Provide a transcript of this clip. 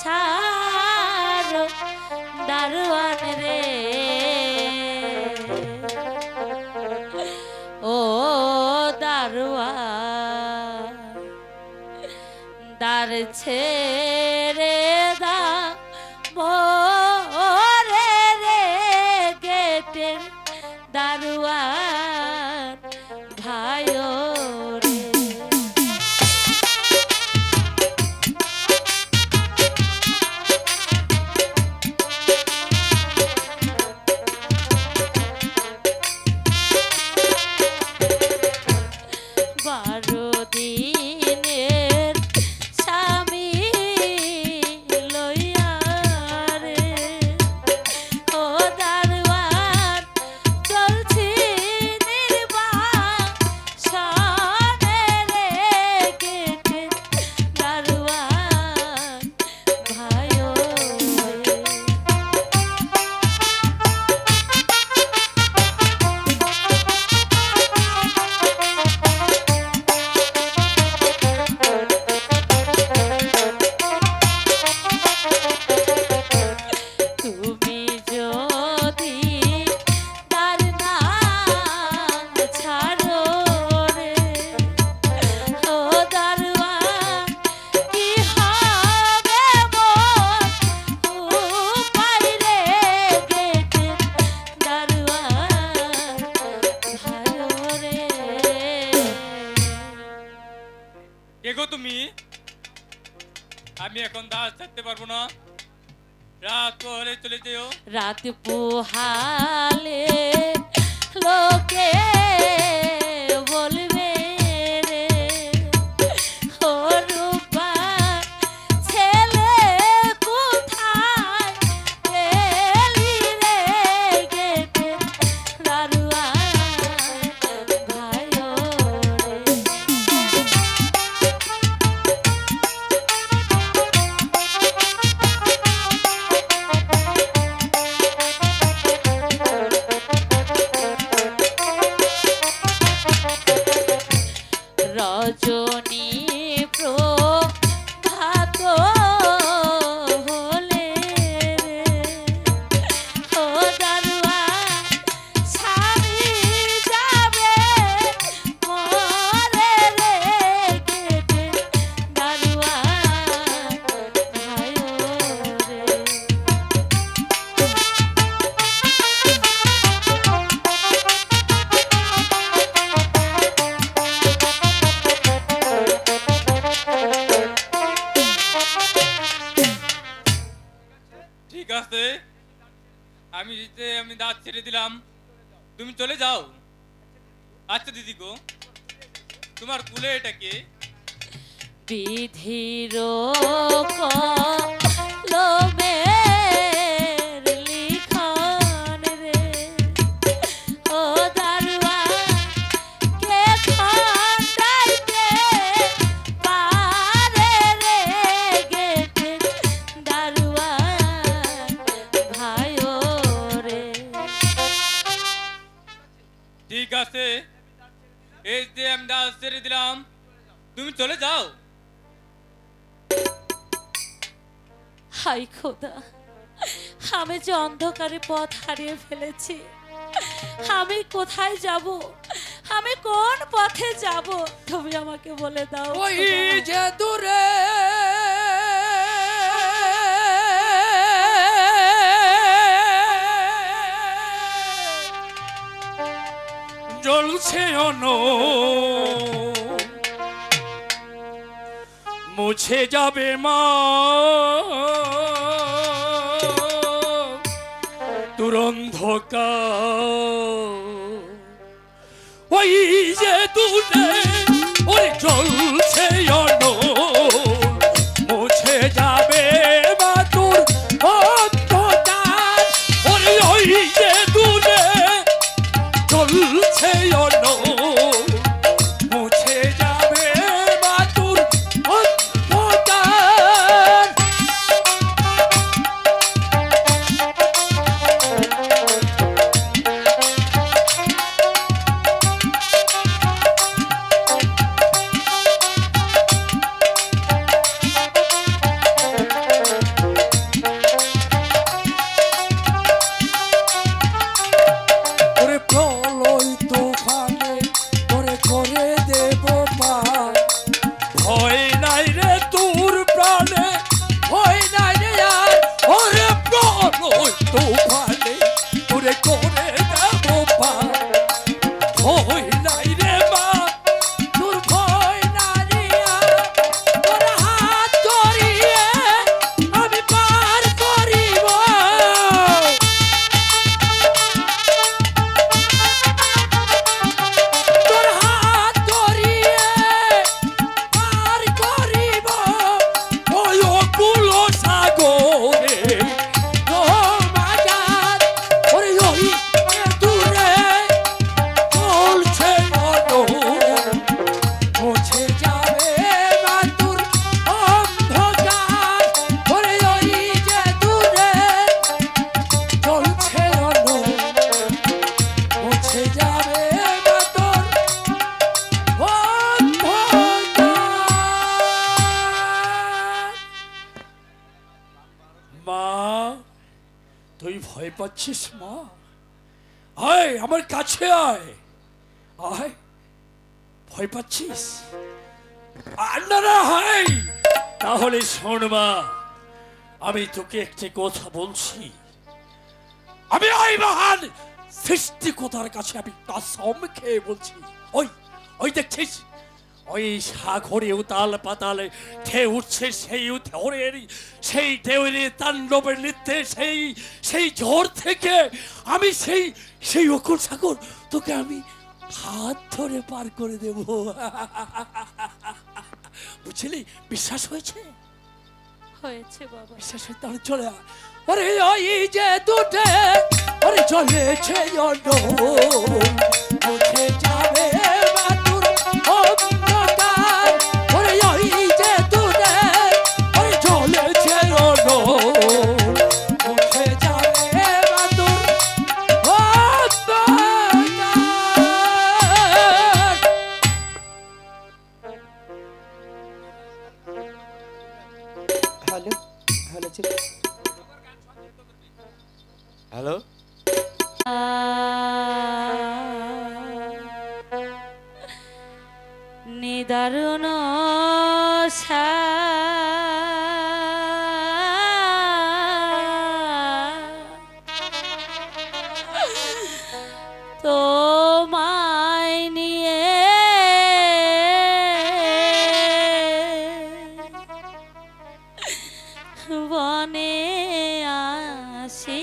ছাড়ো দারোয়ান রে, ও দারোয়ান দ্বার ছেড়ে দাও মোরে রে, গেটের দারোয়ান ভাইও রে। বারো দিনের স্বামী লইয়া রে, ও দারোয়ান চলছি নির্বাসনে রে, গেটের দারোয়ান ভাইও রে। তুমি যদি দ্বার না ছাড়ো রে, ও দারোয়ান কি হবে মোর উপায় রে, গেটের দারোয়ান ভাইও রে। কে গো তুমি? আমি এখন দাস ছাড়তে পারবো না, রাত হলে চলে যেও। রাত পোহালে লোকে বলবে রে, ও রূপা ছেলে কোথায় এলি রে, গেটের দারোয়ান ভাইও রে। রজনী প্রভাত হলে রে, ও দারোয়ান স্বামী যাবে মরে রে, গেটের দারোয়ান ভাইও রে। ঠিক আছে, আমি দাঁত ছেড়ে দিলাম, তুমি চলে যাও। আচ্ছা দিদি গো, তোমার কুলে এটা কে? বিধির কলমের লিখন রে, ও দারোয়ান কে খন্ডাইতে পারে রে, গেটের দারোয়ান ভাইও রে। ঠিক আছে, এই যে আমি দাঁত ছেড়ে দিলাম, তুমি চলে যাও। হাই খোদা, আমি যে অন্ধকারে পথ হারিয়ে ফেলেছি, আমি কোথায় যাব, আমি কোন পথে যাব, তুমি আমাকে বলে দাও। ওই খোদা। যে দূরে জ্বলছে অনো, মুছে যাবে মা দুরন্ধকার। ওই যে দূরে ওই জ্বলছে অনো, মুছে যাবে মা তোর অন্ধকার। ওই যে দূরে জ্বলছে অনো, মুছে যাবে মা তোর অন্ধকার। মা তুই ভয় পাচ্ছিস মা? আয় আমার কাছে আয়, আয়। ভয় পাচ্ছিস? না না, হাই। তাহলে শোন মা, আমি তোকে একটি কথা বলছি। আমি ওই মহান সৃষ্টিকর্তার কাছে আমি কসম খেয়ে বলছি, ওই ওই দেখছিস ওই সাগরে উতাল পাতালে ঢেউ উঠছে, সেই সেই ঢেউয়ের তাণ্ডবের নৃত্যে সেই সেই ঝড় থেকে আমি সেই সেই অকুল সাগর তোকে আমি হাত ধরে পার করে দেব। বুঝলি? বিশ্বাস হয়েছে? হয়েছে বাবা। বিশ্বাস হয়ে তাহলে চলে আয়। ওরে ওই যে দুটে ওরে চলেছে মুছে যাবে বাতুর অন্ধকার। ওরে ওই যে দুটে ওরে চলেছে মুছে যাবে বাতুর অন্ধকার। হ্যালো হ্যালো হ্যালো, নিদারুণ তোমায় নিয়ে বনে আসি